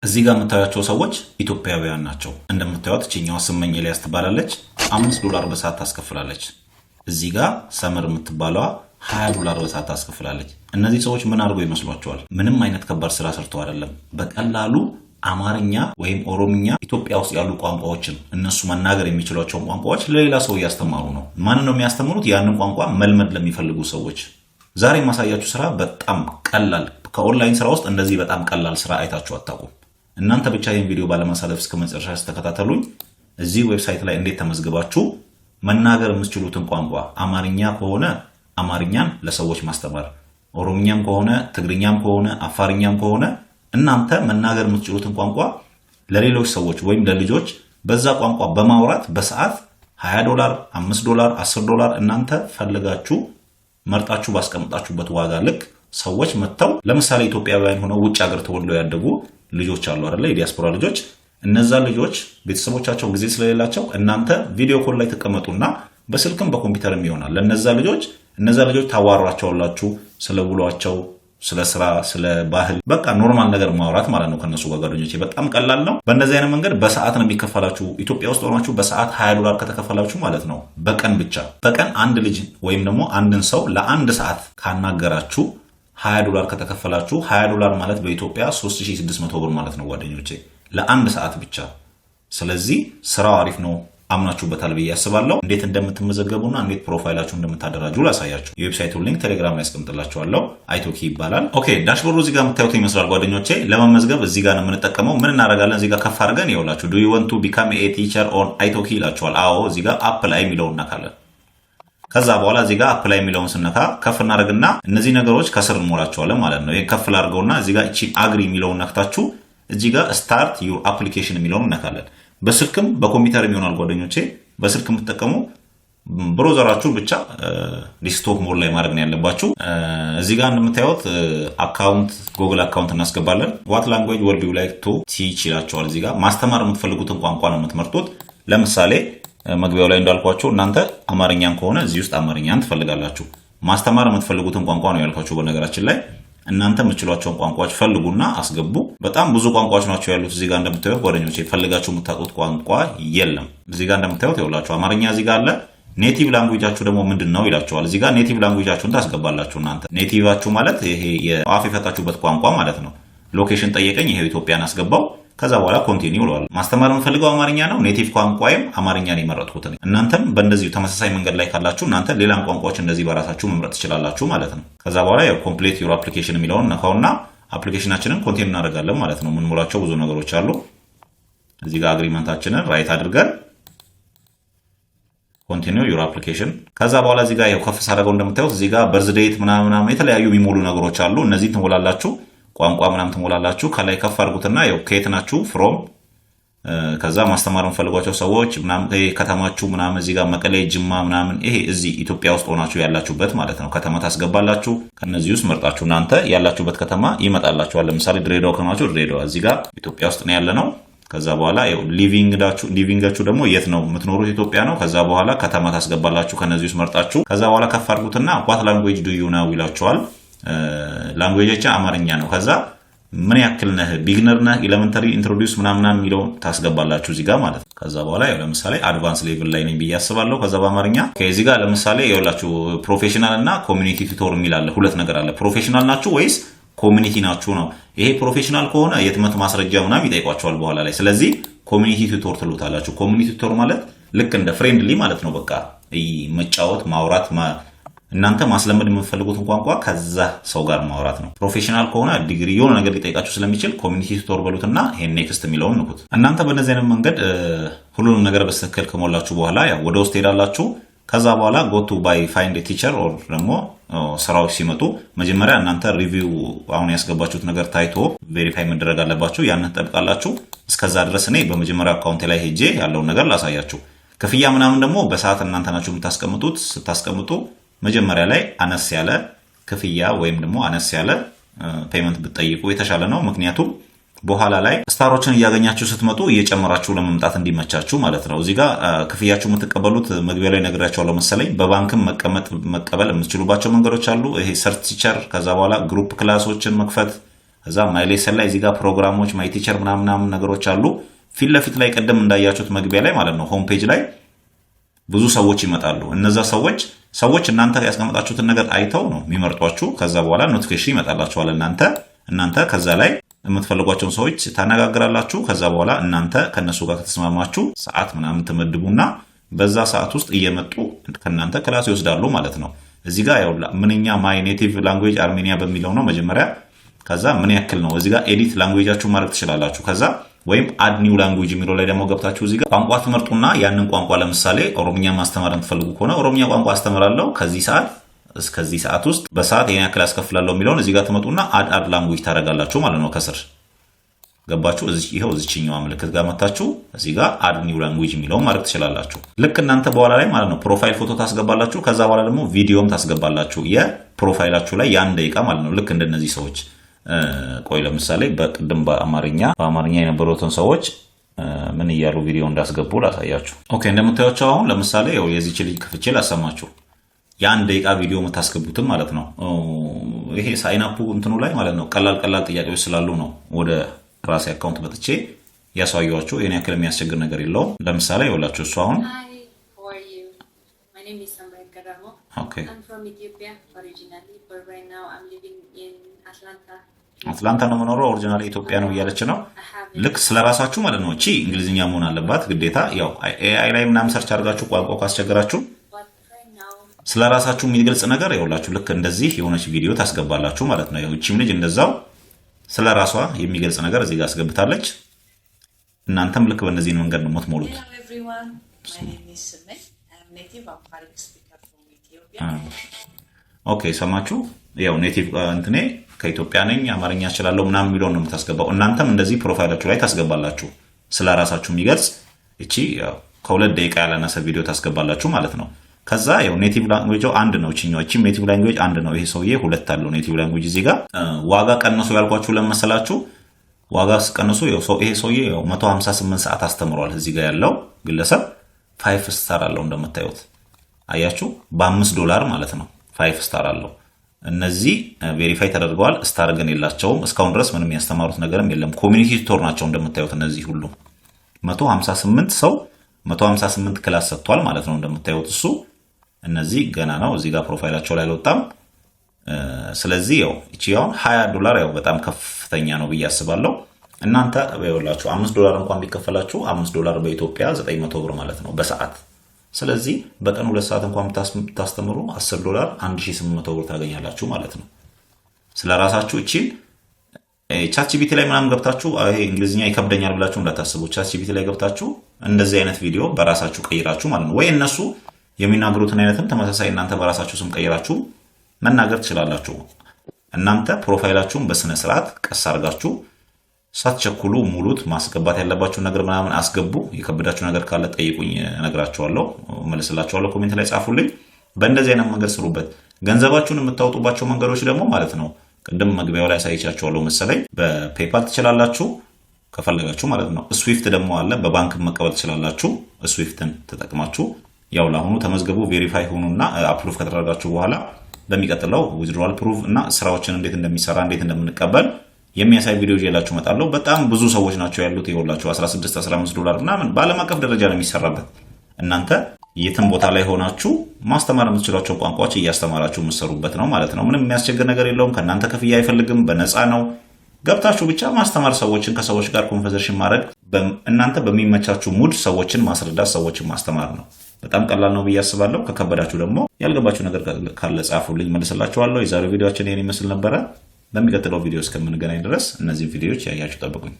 እዚህ ጋር የምታዩቸው ሰዎች ኢትዮጵያውያን ናቸው። እንደምታዩት እቺኛዋ ስመኝ ኤልያስ ትባላለች። $5 በሰዓት ታስከፍላለች። እዚህ ጋር ሰመር የምትባለዋ $20 በሰዓት ታስከፍላለች። እነዚህ ሰዎች ምን አድርገው ይመስሏቸዋል? ምንም አይነት ከባድ ስራ ሰርተው አይደለም። በቀላሉ አማርኛ ወይም ኦሮምኛ ኢትዮጵያ ውስጥ ያሉ ቋንቋዎችን እነሱ መናገር የሚችሏቸውን ቋንቋዎች ለሌላ ሰው እያስተማሩ ነው። ማን ነው የሚያስተምሩት? ያንን ቋንቋ መልመድ ለሚፈልጉ ሰዎች። ዛሬ ማሳያችሁ ስራ በጣም ቀላል፣ ከኦንላይን ስራ ውስጥ እንደዚህ በጣም ቀላል ስራ አይታችሁ አታውቁም። እናንተ ብቻ ይህን ቪዲዮ ባለማሳለፍ እስከ መጨረሻ ተከታተሉኝ። እዚህ ዌብሳይት ላይ እንዴት ተመዝግባችሁ መናገር የምትችሉትን ቋንቋ አማርኛ ከሆነ አማርኛን ለሰዎች ማስተማር፣ ኦሮምኛም ከሆነ ትግርኛም ከሆነ አፋርኛም ከሆነ እናንተ መናገር የምትችሉትን ቋንቋ ለሌሎች ሰዎች ወይም ለልጆች በዛ ቋንቋ በማውራት በሰዓት $20፣ $5፣ $10 እናንተ ፈልጋችሁ መርጣችሁ ባስቀምጣችሁበት ዋጋ ልክ ሰዎች መጥተው ለምሳሌ ኢትዮጵያውያን ሆነው ውጭ ሀገር ተወልደው ያደጉ ልጆች አሉ አይደል? የዲያስፖራ ልጆች። እነዛ ልጆች ቤተሰቦቻቸው ጊዜ ስለሌላቸው እናንተ ቪዲዮ ኮል ላይ ተቀመጡና በስልክም በኮምፒውተርም ይሆናል እነዛ ልጆች ታዋሯቸዋላችሁ ስለ ውሏቸው፣ ስለ ስራ፣ ስለ ባህል፣ በቃ ኖርማል ነገር ማውራት ማለት ነው ከነሱ ጋር ጓደኞቼ። በጣም ቀላል ነው። በእንደዚህ አይነት መንገድ በሰዓት ነው የሚከፈላችሁ። ኢትዮጵያ ውስጥ ሆናችሁ በሰዓት $20 ከተከፈላችሁ ማለት ነው በቀን ብቻ። በቀን አንድ ልጅ ወይም ደግሞ አንድን ሰው ለአንድ ሰዓት ካናገራችሁ $20 ከተከፈላችሁ $20 ማለት በኢትዮጵያ 3600 ብር ማለት ነው ጓደኞቼ፣ ለአንድ ሰዓት ብቻ። ስለዚህ ስራው አሪፍ ነው። አምናችሁበታል ብዬ አስባለሁ። እንዴት እንደምትመዘገቡና እንዴት ፕሮፋይላችሁ እንደምታደራጁ ላሳያችሁ። የዌብሳይቱን ሊንክ ቴሌግራም ላይ አስቀምጥላችኋለሁ። አይቶኪ ይባላል። ኦኬ፣ ዳሽቦርዱ እዚህ ጋር የምታዩት ይመስላል ጓደኞቼ። ለመመዝገብ እዚህ ጋር ነው የምንጠቀመው። ምን እናደርጋለን? እዚህ ጋር ከፍ አድርገን ይኸውላችሁ ዱ ዩ ዋንት ቱ ቢካም ኤ ቲቸር ኦን አይቶኪ ይላችኋል። አዎ፣ እዚህ ጋር አፕላይ የሚለውን እናካለን። ከዛ በኋላ እዚህ ጋር አፕላይ የሚለውን ስነካ ከፍ እናደርግና እነዚህ ነገሮች ከስር እንሞላቸዋለን ማለት ነው። ይሄን ከፍ ላድርገውና እዚህ ጋር እቺ አግሪ የሚለውን ነክታችሁ እዚህ ጋር ስታርት ዩር አፕሊኬሽን የሚለውን እናካለን። በስልክም በኮምፒውተርም ይሆናል ጓደኞቼ። በስልክ የምትጠቀሙ ብሮዘራችሁ ብቻ ዲስክቶፕ ሞድ ላይ ማድረግ ነው ያለባችሁ። እዚህ ጋር እንደምታዩት አካውንት ጉግል አካውንት እናስገባለን። ዋት ላንጉዌጅ ወርድ ዩ ላይክ ቱ ቲች ይላችኋል። እዚህ ጋር ማስተማር የምትፈልጉትን ቋንቋ ነው የምትመርጡት። ለምሳሌ መግቢያው ላይ እንዳልኳችሁ እናንተ አማርኛን ከሆነ እዚህ ውስጥ አማርኛን ትፈልጋላችሁ። ማስተማር የምትፈልጉትን ቋንቋ ነው ያልኳችሁ። በነገራችን ላይ እናንተ የምትችሏቸውን ቋንቋዎች ፈልጉና አስገቡ። በጣም ብዙ ቋንቋዎች ናቸው ያሉት። እዚህ ጋር እንደምታዩት ጓደኞቼ ፈልጋችሁ የምታጡት ቋንቋ የለም። እዚህ ጋር እንደምታዩት ይኸውላችሁ አማርኛ እዚህ ጋር አለ። ኔቲቭ ላንጉዌጃችሁ ደግሞ ምንድን ነው ይላችኋል። እዚህ ጋር ኔቲቭ ላንጉዌጃችሁን ታስገባላችሁ። እናንተ ኔቲቫችሁ ማለት ይሄ የአፍ የፈታችሁበት ቋንቋ ማለት ነው። ሎኬሽን ጠየቀኝ፣ ይሄው ኢትዮጵያን አስገባው። ከዛ በኋላ ኮንቲኒው ብለዋል። ማስተማር የምፈልገው አማርኛ ነው፣ ኔቲቭ ቋንቋዬም አማርኛ ነው የመረጥኩት። እናንተም በእንደዚሁ ተመሳሳይ መንገድ ላይ ካላችሁ እናንተ ሌላም ቋንቋዎች እንደዚህ በራሳችሁ መምረጥ ትችላላችሁ ማለት ነው። ከዛ በኋላ ያው ኮምፕሊት ዩር አፕሊኬሽን የሚለውን ነካውና አፕሊኬሽናችንን ኮንቲኒው እናደርጋለን ማለት ነው። የምንሞላቸው ብዙ ነገሮች አሉ። እዚህ ጋር አግሪመንታችንን ራይት አድርገን ኮንቲኒው ዩር አፕሊኬሽን። ከዛ በኋላ እዚህ ጋር ያው ከፍ ሳደርገው እንደምታዩት እዚህ ጋር በርዝ ዴት ምናምን የተለያዩ የሚሞሉ ነገሮች አሉ። እነዚህን ትሞላላችሁ። ቋንቋ ምናምን ትሞላላችሁ። ከላይ ከፍ አድርጉትና ያው ከየት ናችሁ ፍሮም፣ ከዛ ማስተማር የምፈልጓቸው ሰዎች ምናምን ከተማችሁ ምናምን እዚህ ጋር መቀሌ፣ ጅማ ምናምን ይሄ እዚህ ኢትዮጵያ ውስጥ ሆናችሁ ያላችሁበት ማለት ነው። ከተማ ታስገባላችሁ። ከነዚህ ውስጥ መርጣችሁ እናንተ ያላችሁበት ከተማ ይመጣላችኋል። ለምሳሌ ድሬዳዋ ከሆናችሁ ድሬዳዋ እዚህ ጋር ኢትዮጵያ ውስጥ ነው ያለ ነው። ከዛ በኋላ ያው ሊቪንጋችሁ ደግሞ የት ነው የምትኖሩት? ኢትዮጵያ ነው። ከዛ በኋላ ከተማ ታስገባላችሁ ከነዚህ ውስጥ መርጣችሁ። ከዛ በኋላ ከፍ አድርጉትና ዋት ላንጉዌጅ ዱ ዩ ናው ይላችኋል። ላንጉዌጃችን አማርኛ ነው። ከዛ ምን ያክል ነህ? ቢግነር ነህ? ኤሌመንተሪ፣ ኢንትሮዲዩስ ምናምን የሚለው ታስገባላችሁ እዚህ ጋር ማለት ነው። ከዛ በኋላ ያው ለምሳሌ አድቫንስ ሌቭል ላይ ነኝ ብዬ አስባለሁ። ከዛ በአማርኛ ከዚህ ጋር ለምሳሌ ያውላችሁ ፕሮፌሽናል እና ኮሚኒቲ ቱቶር የሚል አለ። ሁለት ነገር አለ። ፕሮፌሽናል ናችሁ ወይስ ኮሚኒቲ ናችሁ ነው። ይሄ ፕሮፌሽናል ከሆነ የትምህርት ማስረጃ ምናምን ይጠይቋቸዋል በኋላ ላይ። ስለዚህ ኮሚኒቲ ቱቶር ትሉታላችሁ። ኮሚኒቲ ቱቶር ማለት ልክ እንደ ፍሬንድሊ ማለት ነው። በቃ መጫወት፣ ማውራት እናንተ ማስለመድ የምትፈልጉትን ቋንቋ ከዛ ሰው ጋር ማውራት ነው። ፕሮፌሽናል ከሆነ ዲግሪ የሆነ ነገር ሊጠይቃችሁ ስለሚችል ኮሚኒቲ ቱቶር በሉትና ይሄን ኔክስት የሚለውን ንኩት። እናንተ በእነዚህ አይነት መንገድ ሁሉንም ነገር በትክክል ከሞላችሁ በኋላ ያው ወደ ውስጥ ሄዳላችሁ። ከዛ በኋላ ጎቱ ባይ ፋይንድ ቲቸር ኦር ደግሞ ስራዎች ሲመጡ መጀመሪያ እናንተ ሪቪው አሁን ያስገባችሁት ነገር ታይቶ ቬሪፋይ መደረግ አለባችሁ። ያንን ትጠብቃላችሁ። እስከዛ ድረስ እኔ በመጀመሪያ አካውንቴ ላይ ሄጄ ያለውን ነገር ላሳያችሁ። ክፍያ ምናምን ደግሞ በሰዓት እናንተ ናችሁ የምታስቀምጡት። ስታስቀምጡ መጀመሪያ ላይ አነስ ያለ ክፍያ ወይም ደግሞ አነስ ያለ ፔመንት ብትጠይቁ የተሻለ ነው። ምክንያቱም በኋላ ላይ ስታሮችን እያገኛችሁ ስትመጡ እየጨመራችሁ ለመምጣት እንዲመቻችሁ ማለት ነው። እዚህ ጋር ክፍያችሁ የምትቀበሉት መግቢያ ላይ ነግራችኋለሁ መሰለኝ። በባንክም መቀበል የምትችሉባቸው መንገዶች አሉ። ይሄ ሰርች ቲቸር፣ ከዛ በኋላ ግሩፕ ክላሶችን መክፈት እዛ ማይ ሌሰን ላይ እዚህ ጋር ፕሮግራሞች ማይ ቲቸር ምናምን ነገሮች አሉ። ፊት ለፊት ላይ ቀደም እንዳያችሁት መግቢያ ላይ ማለት ነው ሆም ፔጅ ላይ ብዙ ሰዎች ይመጣሉ። እነዛ ሰዎች እናንተ ያስቀመጣችሁትን ነገር አይተው ነው የሚመርጧችሁ። ከዛ በኋላ ኖቲፊኬሽን ይመጣላችኋል። እናንተ ከዛ ላይ የምትፈልጓቸውን ሰዎች ታነጋግራላችሁ። ከዛ በኋላ እናንተ ከነሱ ጋር ከተስማማችሁ ሰዓት ምናምን ትመድቡና በዛ ሰዓት ውስጥ እየመጡ ከናንተ ክላስ ይወስዳሉ ማለት ነው። እዚህ ጋር ያው ምንኛ ማይ ኔቲቭ ላንጉዌጅ አርሜኒያ በሚለው ነው መጀመሪያ። ከዛ ምን ያክል ነው እዚህ ጋር ኤዲት ላንጉዌጃችሁ ማድረግ ትችላላችሁ። ከዛ ወይም አድ ኒው ላንጉዌጅ የሚለው ላይ ደግሞ ገብታችሁ እዚህ ጋር ቋንቋ ትመርጡና ያንን ቋንቋ ለምሳሌ ኦሮምኛ ማስተማር የምትፈልጉ ከሆነ ኦሮምኛ ቋንቋ አስተምራለሁ ከዚህ ሰዓት እስከዚህ ሰዓት ውስጥ በሰዓት የኛ ያክል አስከፍላለሁ የሚለውን እዚህ ጋር ትመጡና አድ ላንጉዌጅ ታደርጋላችሁ ማለት ነው። ከስር ገባችሁ? ይሄው እዚህኛው ምልክት ጋር መታችሁ እዚህ ጋር አድ ኒው ላንጉዌጅ የሚለውን ማድረግ ትችላላችሁ። ልክ እናንተ በኋላ ላይ ማለት ነው ፕሮፋይል ፎቶ ታስገባላችሁ። ከዛ በኋላ ደግሞ ቪዲዮም ታስገባላችሁ የፕሮፋይላችሁ ላይ ያን ደቂቃ ማለት ነው። ልክ እንደነዚህ ሰዎች ቆይ ለምሳሌ በቅድም በአማርኛ የነበሩትን ሰዎች ምን እያሉ ቪዲዮ እንዳስገቡ ላሳያችሁ። ኦኬ እንደምታዩቸው አሁን ለምሳሌ የዚህች ልጅ ክፍቼ ላሰማችሁ ያን ደቂቃ ቪዲዮ የምታስገቡትም ማለት ነው። ይሄ ሳይናፑ እንትኑ ላይ ማለት ነው ቀላል ጥያቄዎች ስላሉ ነው ወደ ራሴ አካውንት መጥቼ ያሳያችሁ። የኔ ያክል የሚያስቸግር ነገር የለውም። ለምሳሌ ይኸውላችሁ እሱ አሁን አትላንታ ነው የምኖረው ኦሪጂናሊ ኢትዮጵያ ነው እያለች ነው። ልክ ስለራሳችሁ ማለት ነው። እቺ እንግሊዝኛ መሆን አለባት ግዴታ። ያው ኤአይ ላይ ምናምን ሰርች አድርጋችሁ ቋንቋ ካስቸገራችሁ ስለራሳችሁ የሚገልጽ ነገር ይኸውላችሁ ልክ እንደዚህ የሆነች ቪዲዮ ታስገባላችሁ ማለት ነው። እቺም ልጅ እንደዛው ስለራሷ የሚገልጽ ነገር እዚህ ጋር አስገብታለች። እናንተም ልክ በእነዚህ መንገድ ነው የምትሞሉት። ኦኬ ሰማችሁ? ያው ኔቲቭ እንትኔ ከኢትዮጵያ ነኝ አማርኛ እችላለሁ ምናምን የሚለውን ነው የምታስገባው። እናንተም እንደዚህ ፕሮፋይላችሁ ላይ ታስገባላችሁ ስለራሳችሁ የሚገልጽ። እቺ ያው ከ2 ደቂቃ ያላነሰ ቪዲዮ ታስገባላችሁ ማለት ነው። ከዛ ያው ኔቲቭ ላንጉዌጅ አንድ ነው። እቺም ኔቲቭ ላንጉዌጅ አንድ ነው። ይሄ ሰውዬ 2 አለው ኔቲቭ ላንጉዌጅ። እዚህ ጋር ዋጋ ቀንሱ ያልኳችሁ ለመሰላችሁ ዋጋ ቀንሱ። ይሄ ሰውዬ ያው 158 ሰዓት አስተምሯል። እዚህ ጋር ያለው ግለሰብ 5 ስታር አለው እንደምታዩት አያችሁ። $5 ማለት ነው 5 ስታር አለው። እነዚህ ቬሪፋይ ተደርገዋል። ስታር ግን የላቸውም። እስካሁን ድረስ ምንም ያስተማሩት ነገርም የለም። ኮሚኒቲ ቱቶር ናቸው እንደምታዩት። እነዚህ ሁሉ 158 ሰው 158 ክላስ ሰጥቷል ማለት ነው እንደምታዩት እሱ። እነዚህ ገና ነው እዚህ ጋር ፕሮፋይላቸው ላይ አልወጣም። ስለዚህ ያው እቺ ያው $20 ያው በጣም ከፍተኛ ነው ብዬ አስባለሁ። እናንተ ይኸውላችሁ $5 እንኳን ቢከፈላችሁ $5 በኢትዮጵያ 900 ብር ማለት ነው በሰዓት። ስለዚህ በቀን 2 ሰዓት እንኳን ታስተምሩ $10 1800 ብር ታገኛላችሁ ማለት ነው። ስለራሳችሁ እቺ ቻትጂፒቲ ላይ ምናምን ገብታችሁ ይሄ እንግሊዝኛ ይከብደኛል ብላችሁ እንዳታስቡ። ቻትጂፒቲ ላይ ገብታችሁ እንደዚህ አይነት ቪዲዮ በራሳችሁ ቀይራችሁ ማለት ነው። ወይ እነሱ የሚናገሩትን አይነትም ተመሳሳይ እናንተ በራሳችሁ ስም ቀይራችሁ መናገር ትችላላችሁ። እናንተ ፕሮፋይላችሁን በስነ ስርዓት ቀስ አድርጋችሁ ሳትቸኩሉ ሙሉት። ማስገባት ያለባችሁ ነገር ምናምን አስገቡ። የከበዳችሁ ነገር ካለ ጠይቁኝ፣ እነግራችኋለሁ፣ መልስላችኋለሁ። ኮሜንት ላይ ጻፉልኝ። በእንደዚህ አይነት መንገድ ስሩበት። ገንዘባችሁን የምታወጡባቸው መንገዶች ደግሞ ማለት ነው ቅድም መግቢያው ላይ አሳይቻችኋለሁ መሰለኝ። በፔፓል ትችላላችሁ ከፈለጋችሁ ማለት ነው። ስዊፍት ደግሞ አለ፣ በባንክ መቀበል ትችላላችሁ። ስዊፍትን ተጠቅማችሁ ያው ለአሁኑ ተመዝገቡ፣ ቬሪፋይ ሆኑና አፕሩቭ ከተደረጋችሁ በኋላ በሚቀጥለው ዊዝድሮዋል ፕሩቭ እና ስራዎችን እንዴት እንደሚሰራ እንዴት እንደምንቀበል የሚያሳይ ቪዲዮ ይዤላችሁ እመጣለሁ። በጣም ብዙ ሰዎች ናቸው ያሉት። ይኸውላችሁ $16-15 ምናምን በዓለም አቀፍ ደረጃ ነው የሚሰራበት። እናንተ የትም ቦታ ላይ ሆናችሁ ማስተማር የምትችሏቸው ቋንቋዎች እያስተማራችሁ የምትሰሩበት ነው ማለት ነው። ምንም የሚያስቸግር ነገር የለውም። ከእናንተ ክፍያ አይፈልግም። በነፃ ነው። ገብታችሁ ብቻ ማስተማር፣ ሰዎችን ከሰዎች ጋር ኮንቨርሴሽን ማድረግ፣ እናንተ በሚመቻችሁ ሙድ ሰዎችን ማስረዳት፣ ሰዎችን ማስተማር ነው። በጣም ቀላል ነው ብዬ አስባለሁ። ከከበዳችሁ ደግሞ ያልገባችሁ ነገር ካለ ጻፉልኝ፣ መልስላችኋለሁ። የዛሬው ቪዲዮአችን ይሄን ይመስል ነበረ። በሚቀጥለው ቪዲዮ እስከምንገናኝ ድረስ እነዚህን ቪዲዮዎች ያያችሁ ጠብቁኝ።